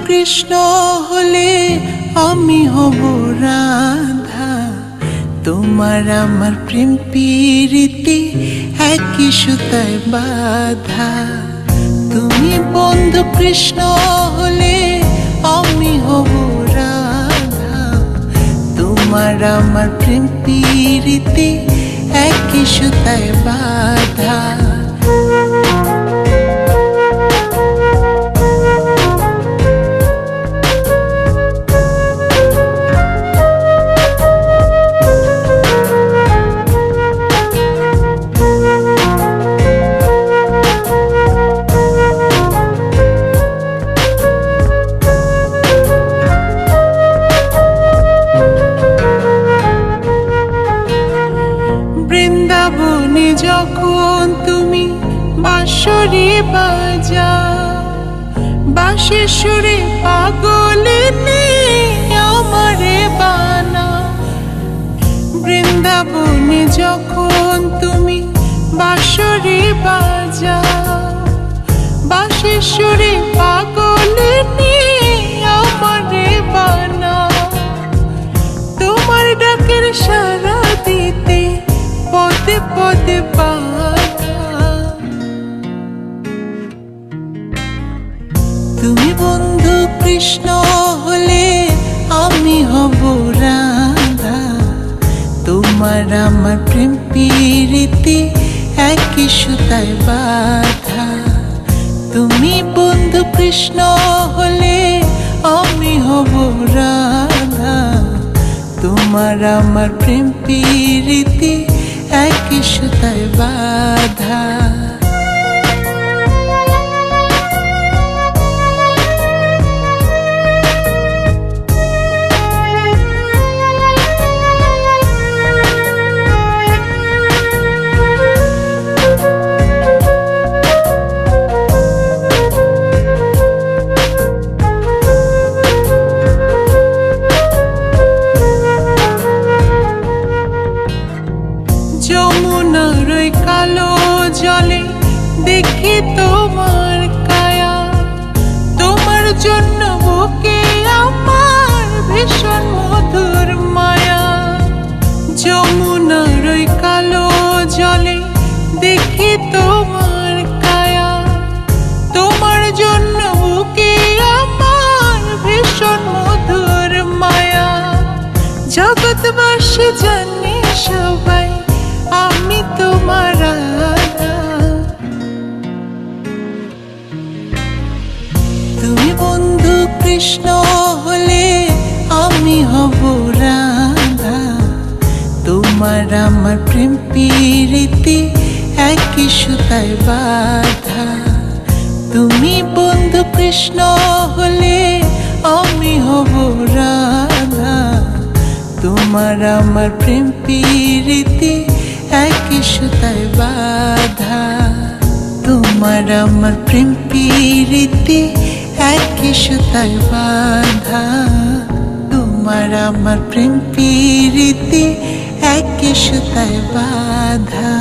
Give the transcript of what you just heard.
কৃষ্ণ হলে আমি হব রাধা, তোমার আমার প্রেম প্রীতি একই সুতায় বাঁধা। তুমি বন্ধু কৃষ্ণ হলে আমি হব রাধা, তোমার আমার প্রেম প্রীতি একই সুতায় বাঁধা। বৃন্দাবনে যখন তুমি বাঁশরি বাজাও, বাঁশির সুরে পাগলিনী আমারে বানাও। বৃন্দাবনে যখন তুমি বাঁশরি বাজাও, বাঁশির সুরে পাগলিনী আমারে বানাও। তোমার ডাকের সাড়া দিতে পদে পদে বাধা। তুমি বন্ধু কৃষ্ণ হলে আমি হব রাধা, তোমার আমার প্রেম প্রীতি একই সুতায় বাঁধা। তুমি বন্ধু কৃষ্ণ হলে আমি হব রাধা, তোমার আমার প্রেম প্রীতি একই সুতায় বাঁধা। যমুনার ওই কালো জলে দেখি তোমার কায়া, তোমার জন্য বুকে আমার ভীষণ মধুর মায়া। যমুনার ওই কালো জলে দেখি তোমার কায়া, তোমার জন্য বুকে আমার ভীষণ মধুর মায়া। জগৎবাসী জানে সবাই আমি তোমার রাধা। তুমি বন্ধু কৃষ্ণ হলে আমি হব রাধা, তোমার আমার প্রেম প্রীতি একই সুতায় বাঁধা। তুমি বন্ধু কৃষ্ণ হলে আমি হব রাধা, তোমার আমার প্রেম প্রীতি একই সুতায় বাঁধা। তোমার আমার প্রেম প্রীতি একই সুতায় বাঁধা, তোমার আমার প্রেম প্রীতি একই সুতায় বাঁধা।